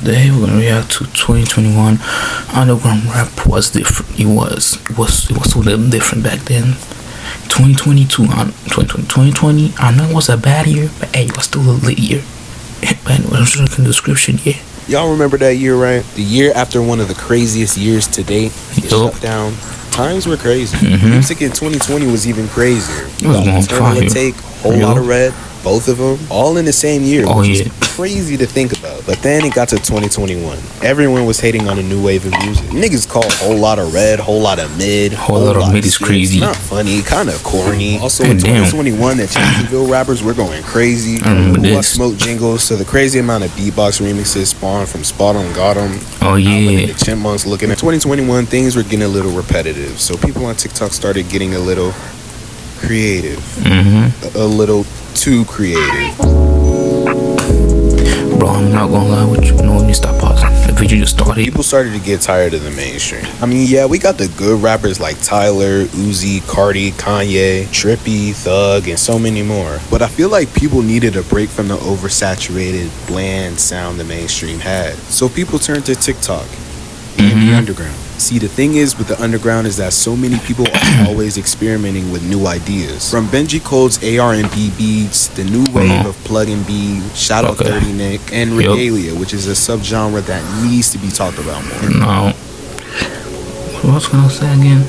today we're gonna react to 2021 underground rap. Was different. It was a little different back then. 2020, I know it was a bad year, but hey, it was still a lit year. But I'm sure in the description, yeah. Y'all remember that year, right? The year after one of the craziest years to date. The shutdown. Times were crazy. Music in 2020 was even crazier. It was on fire. Take, Whole Lotta Red, both of them, all in the same year. Oh which yeah. is crazy to think about. But then it got to 2021. Everyone was hating on a new wave of music. Niggas called Whole Lotta Red, Whole Lotta Mid. Whole Lotta Mid is crazy. Not funny, kind of corny. Also in 2021, the Jacksonville rappers were going crazy. I remember this. Smoke jingles, so the crazy amount of beatbox remixes spawned from Spot On Got 'Em. Oh yeah. The Chipmunks looking at 2021, things were getting a little repetitive. So people on TikTok started getting a little creative. A little too creative. Bro, I'm not gonna lie with you. No, let me stop pausing. The video just started. People started to get tired of the mainstream. I mean, yeah, we got the good rappers like Tyler, Uzi, Cardi, Kanye, Trippy, Thug, and so many more. But I feel like people needed a break from the oversaturated, bland sound the mainstream had. So people turned to TikTok and the underground. See, the thing is with the underground is that so many people are always experimenting with new ideas. From Benji Cole's AR&B beats, the new wave of plug and B, shout out 30 Nick, and Regalia, which is a subgenre that needs to be talked about more. No. What was I gonna say again?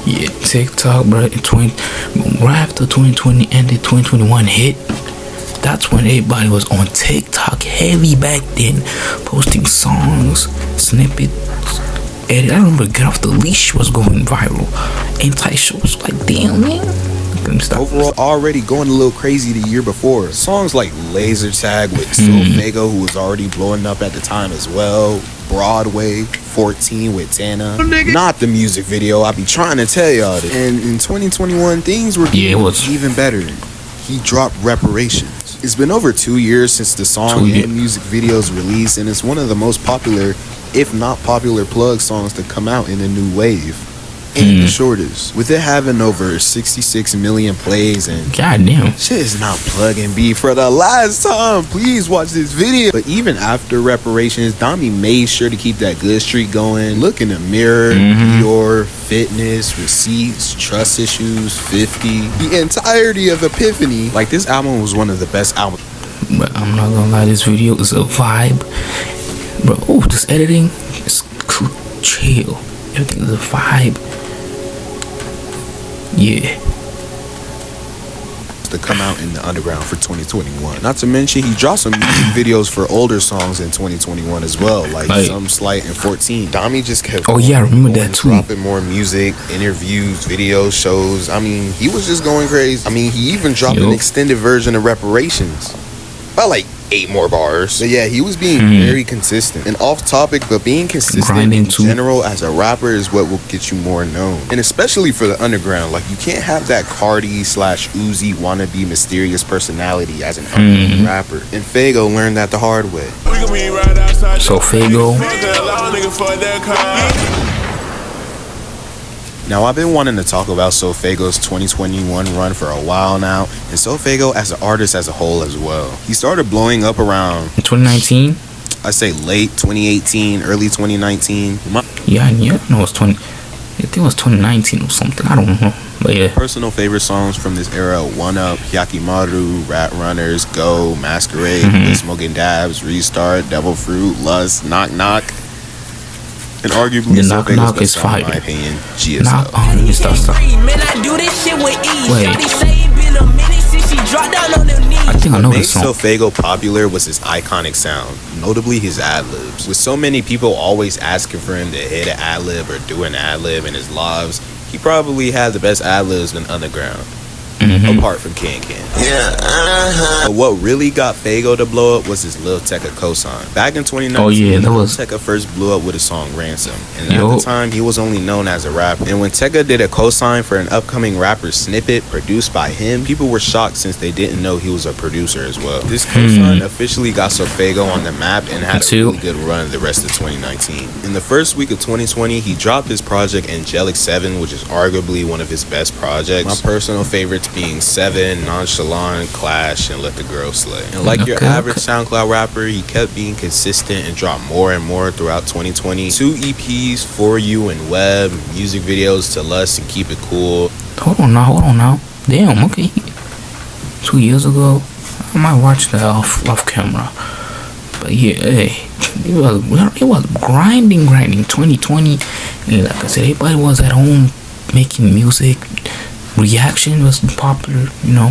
Yeah, TikTok, bro. Right after 2020 ended, 2021 hit. That's when everybody was on TikTok heavy back then, posting songs, snippets, edit. I remember Get Off the Leash was going viral. Anti-Show was like, damn, man. Overall, already going a little crazy the year before. Songs like Laser Tag with Sofago, who was already blowing up at the time as well. Broadway, 14 with Tana. Not the music video, I be trying to tell y'all this. And in 2021, things were even better. He dropped Reparations. It's been over 2 years since the song and music videos released, and it's one of the most popular, if not popular, plug songs to come out in the new wave. And the shortest, with it having over 66 million plays and goddamn, shit is not plug and B for the last time. Please watch this video. But even after Reparations, Dami made sure to keep that good streak going. Look in the mirror, your fitness, receipts, trust issues, 50, the entirety of Epiphany. Like, this album was one of the best albums. But I'm not gonna lie, this video is a vibe, bro. Oh, this editing is chill. Everything is a vibe. Yeah. To come out in the underground for 2021. Not to mention, he dropped some music videos for older songs in 2021 as well, like Some Slight and 14. Dami just kept I remember that too. Dropping more music, interviews, videos, shows. I mean, he was just going crazy. I mean, he even dropped an extended version of Reparations. By like 8 more bars. But yeah, he was being very consistent and off topic, but being consistent in general as a rapper is what will get you more known. And especially for the underground, like, you can't have that Cardi / Uzi wannabe mysterious personality as an underground rapper. And Fago learned that the hard way. So Fago. Now, I've been wanting to talk about Sofago's 2021 run for a while now, and Sofago as an artist as a whole as well. He started blowing up around 2019. I say late 2018, early 2019. No, it's 20. I think it was 2019 or something. I don't know, but yeah. Personal favorite songs from this era: One Up, Yakimaru, Rat Runners, Go, Masquerade, Smoking Dabs, Restart, Devil Fruit, Lust, Knock Knock. And arguably, the Knock Knock is fire. In my opinion, Wait. I think I know this song. What made Sofago popular was his iconic sound, notably his ad-libs. With so many people always asking for him to hit an ad-lib or do an ad-lib in his lives, he probably had the best ad-libs in underground. Apart from Can. But what really got Fago to blow up was his Lil Tecca cosign. Back in 2019, Lil Tecca first blew up with his song Ransom. And at the time, he was only known as a rapper. And when Tecca did a cosign for an upcoming rapper snippet produced by him, people were shocked since they didn't know he was a producer as well. This cosign officially got Sofago on the map and had a really good run the rest of 2019. In the first week of 2020, he dropped his project Angelic 7, which is arguably one of his best projects. My personal favorite being Seven, Nonchalant, Clash, and Let the Girl Slay. And like your Okay, average SoundCloud rapper, he kept being consistent and dropped more and more throughout 2020. 2 EPs, For You and Web, music videos to Lust and Keep It Cool. Hold on now. Damn, okay. 2 years ago, I might watch that off camera. But yeah, hey, it was grinding 2020. And like I said, everybody was at home making music. Reaction was popular, you know.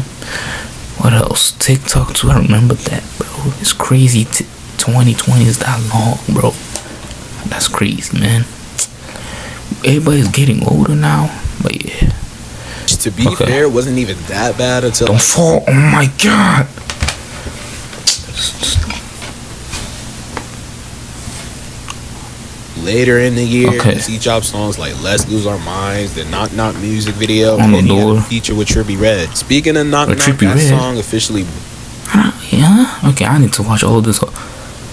What else? TikTok too. I remember that, bro. It's crazy. 2020 is that long, bro. That's crazy, man. Everybody's getting older now, but yeah. To be fair, it wasn't even that bad until. Don't fall! Oh my god! Later in the year, he dropped songs like Let's Lose Our Minds, the Knock Knock music video, On and the he had door. a feature with Trippie Redd. Speaking of Knock Knock, Trippie that Redd. song officially Yeah? Okay, I need to watch all this.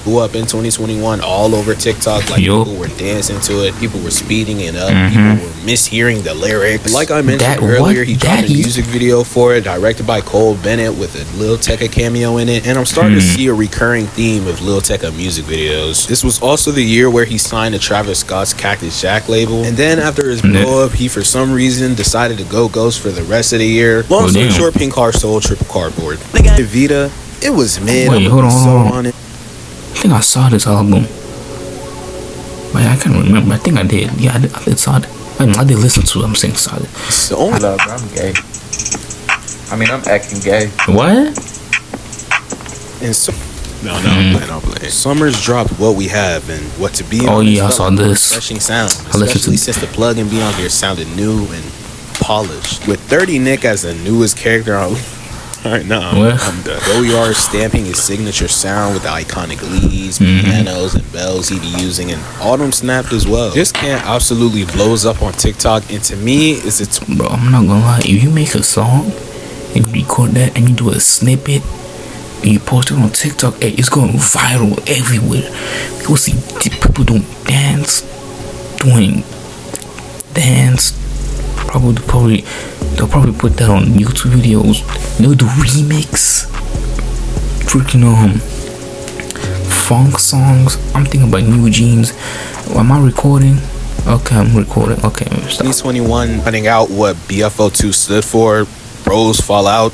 blew up in 2021 all over TikTok. Like, Yup. people were dancing to it, people were speeding it up, people were mishearing the lyrics. Like I mentioned earlier, he dropped a music video for it, directed by Cole Bennett with a Lil Tecca cameo in it, and I'm starting to see a recurring theme of Lil Tecca music videos. This was also the year where he signed to Travis Scott's Cactus Jack label, and then after his blow up, he for some reason decided to go ghost for the rest of the year. Long story short, Pink Car sold Triple Cardboard. Vita, it was mid. Wait, hold on. On it. I think I saw this album. Wait, I can't remember. I think I did. Yeah, I did saw it. I did listen to it. I'm saying saw it. So, I'm gay. I mean, I'm acting gay. What? and so I'm playing. Summers dropped What We Have and What to Be. Oh On yeah, I saw this. refreshing sound, I listened especially to- since the plug and be on here sounded new and polished. With 30 Nick as the newest character on. Alright, I'm done. Goyard stamping his signature sound with the iconic leads, pianos, and bells he be using, and Autumn snapped as well. This Can't absolutely blows up on TikTok, and to me, it's a Bro, I'm not gonna lie. If you make a song and you record that and you do a snippet and you post it on TikTok, hey, it's going viral everywhere. You'll see people doing dance. They'll probably put that on YouTube videos. They'll do remix. Freaking funk songs. I'm thinking about New Jeans. Am I recording? Okay, I'm recording. Okay, 2021 finding out what BFO2 stood for. Bros Fall Out.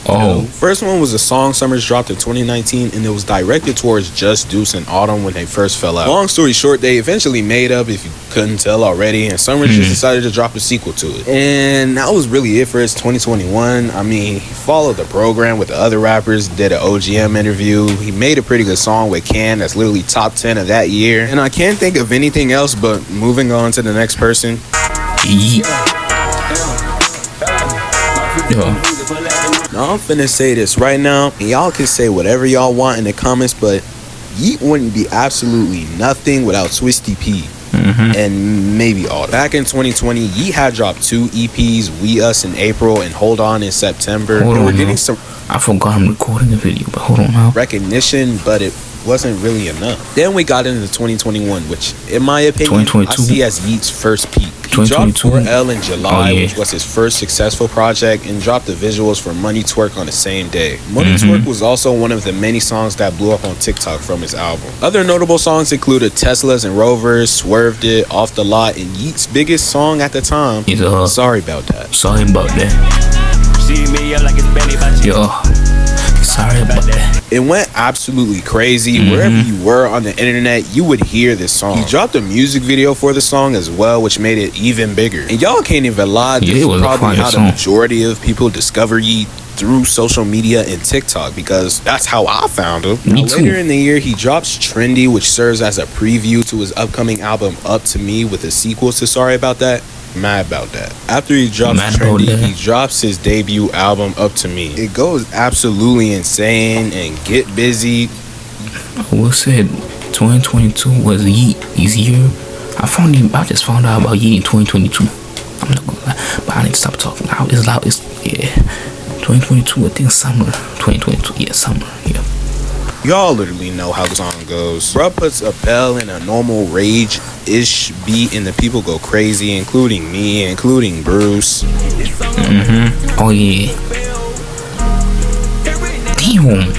Oh, First one was a song Summers dropped in 2019, and it was directed towards Just Deuce and Autumn when they first fell out. Long story short, they eventually made up, if you couldn't tell already, and Summers just decided to drop a sequel to it. And that was really it for his 2021. I mean, he followed the program with the other rappers, did an OGM interview. He made a pretty good song with Can that's literally top 10 of that year. And I can't think of anything else, but moving on to the next person. Now I'm finna say this right now, and y'all can say whatever y'all want in the comments, but Yeet wouldn't be absolutely nothing without Twisty P and maybe Autumn. Back in 2020, Yeet had dropped 2 EPs, We Us in April and Hold On in September. And we're getting some I forgot I'm recording the video, but hold on now. recognition, but it wasn't really enough. Then we got into 2021, which in my opinion, 2022? I see as Yeet's first peak. He dropped 2022? 4L in July, Oh, yeah. which was his first successful project, and dropped the visuals for Money Twerk on the same day. Money Twerk was also one of the many songs that blew up on TikTok from his album. Other notable songs included Teslas and Rovers, Swerved It, Off the Lot, and Yeet's biggest song at the time, Is Sorry About That. sorry about that. Yo, sorry about that. It went absolutely crazy. Wherever you were on the internet, you would hear this song. He dropped a music video for the song as well, which made it even bigger. And y'all can't even lie, this Yeah, it is was a probably fire how the song. majority of people discover Yeet, through social media and TikTok, because that's how I found him. Me Now, too. later in the year, he drops Trendy, which serves as a preview to his upcoming album Up to Me, with a sequel to Sorry About That. Mad about that. After he drops Mad about Trendy, that. he drops his debut album Up to Me. It goes absolutely insane and Get Busy. I will say 2022 was Yeet's year. I just found out about Yeet in 2022. I'm not gonna lie, but I need to stop talking. It's loud. It's 2022. I think summer. 2022. Yeah, summer. Yeah. Y'all literally know how the song goes. Bruh puts a bell in a normal rage-ish beat and the people go crazy, including me, including Bruce. Oh yeah. Damn.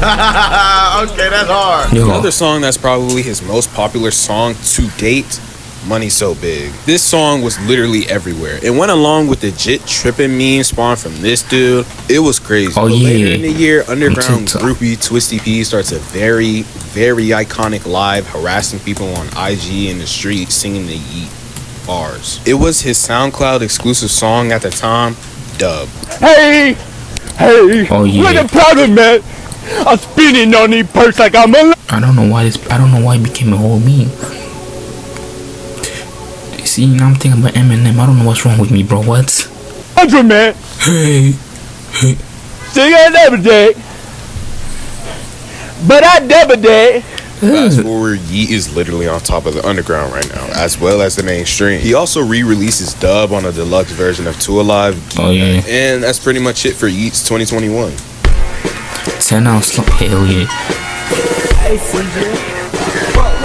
Okay, that's hard. Yo. Another song that's probably his most popular song to date, Money So Big. This song was literally everywhere. It went along with the Jit Trippin' meme spawned from this dude. It was crazy. Oh, But yeah. later in the year, underground TikTok. groupie Twisty P starts a very, very iconic live harassing people on IG in the street singing the Yeet bars. It was his SoundCloud exclusive song at the time, Dub. Hey, Oh yeah. what the problem, man? I'm spinning on the purse like I'm a I don't know why it became a whole meme. See, now I'm thinking about Eminem. I don't know what's wrong with me, bro. What? hundred, man. Hey. Sing I never did, but I never did. Fast forward, Yeet is literally on top of the underground right now, as well as the mainstream. He also re-releases Dub on a deluxe version of Two Alive. Oh yeah. And that's pretty much it for Yeet's 2021. 10 out slump. Hell yeah.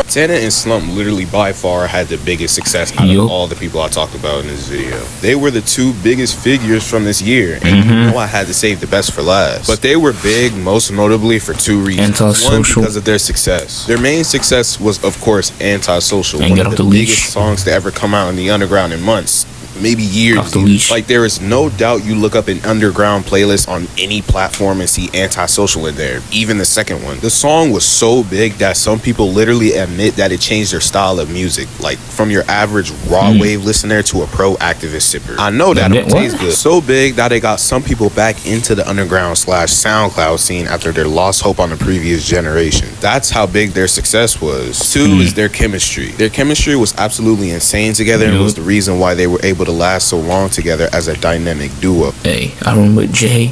Tana and Slump literally by far had the biggest success out Yup. of all the people I talked about in this video. They were the two biggest figures from this year, and you know I had to save the best for last. But they were big, most notably for two reasons. One, Antisocial. because of their success. Their main success was, of course, Antisocial, And one Get of Off the the Leash. biggest songs to ever come out in the underground in months. Maybe years. Off the even. Leash. Like, there is no doubt you look up an underground playlist on any platform and see Antisocial in there, even the second one. The song was so big that some people literally admit that it changed their style of music, like from your average raw wave listener to a pro activist sipper. I know that What? don't taste good. So big that it got some people back into the underground / SoundCloud scene after their lost hope on the previous generation. That's how big their success was. Two is their chemistry. Their chemistry was absolutely insane together and was the reason why they were able to last so long together as a dynamic duo. Hey, I remember Jay.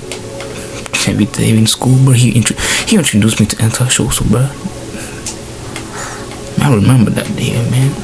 Can't be Dave in school, bro. He introduced me to Antisocial, bro. I remember that day, man.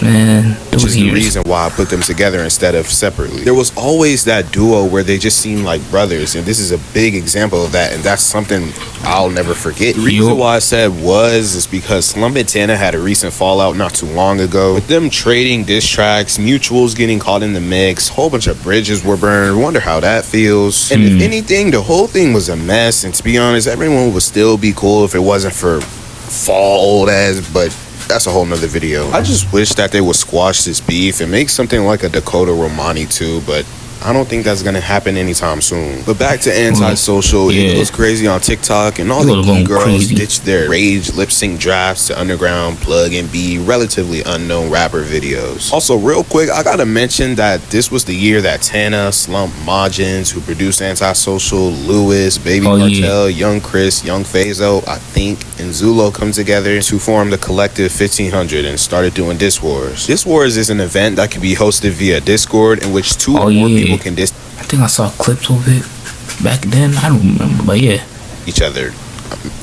Man, Which those is the years. reason why I put them together instead of separately. There was always that duo where they just seemed like brothers, and this is a big example of that, and that's something I'll never forget. The reason why I said is because Slump and Tana had a recent fallout not too long ago, with them trading diss tracks, mutuals getting caught in the mix, whole bunch of bridges were burned. Wonder how that feels. And if anything, the whole thing was a mess, and to be honest, everyone would still be cool if it wasn't for fall old ass, but that's a whole nother video. I just wish that they would squash this beef and make something like a Dakota Romani too, but I don't think that's gonna happen anytime soon. But back to Antisocial, Yeah. it goes crazy on TikTok, and all It the was key going girls crazy. ditched their rage lip sync drafts to underground plug and be relatively unknown rapper videos. Also, real quick, I gotta mention that this was the year that Tana, Slump, Majins, who produced Antisocial, Lewis, Baby Oh, Cartel, Young Chris, Young Phazo, I think, and Zulo come together to form the collective 1500 and started doing Diss Wars. Diss Wars is an event that can be hosted via Discord in which two or more people can diss I think I saw clips of it back then. I don't remember, but yeah. each other.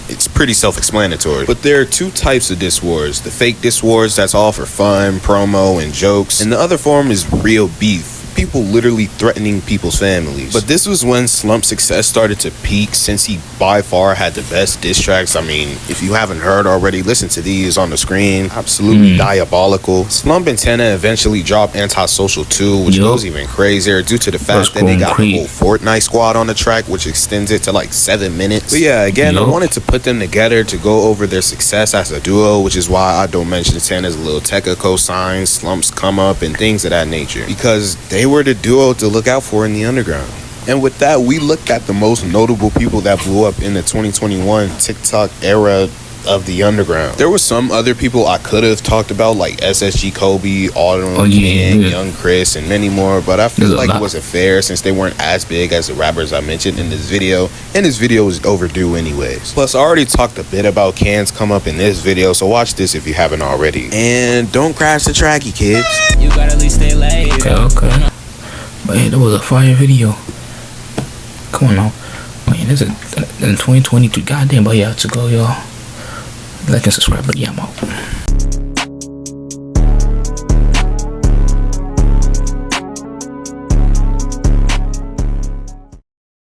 It's pretty self-explanatory. But there are two types of diss wars. The fake diss wars, that's all for fun, promo, and jokes. And the other form is real beef. People literally threatening people's families. But this was when Slump's success started to peak, since he by far had the best diss tracks. I mean, if you haven't heard already, listen to these on the screen. Absolutely diabolical. Slump and Tana eventually dropped Antisocial 2, which goes even crazier due to the fact that they got the whole Fortnite squad on the track, which extends it to like 7 minutes. But yeah, again, I wanted to put them together to go over their success as a duo, which is why I don't mention Tana's Lil Tecca cosigns, Slump's come up, and things of that nature, because they were the duo to look out for in the underground. And with that, we looked at the most notable people that blew up in the 2021 TikTok era of the underground. There were some other people I could have talked about, like SSG Kobe, Autumn, King, Young Chris, and many more, but I feel like it wasn't fair since they weren't as big as the rappers I mentioned in this video, and this video was overdue anyways. Plus, I already talked a bit about Can's come up in this video, so watch this if you haven't already. And don't crash the track, you kids. You gotta at least stay late. Okay. But yeah, that was a fire video. Come on now. Man, this is in 2022. Goddamn, but yeah, to go, y'all. Like and subscribe, but yeah, I'm out.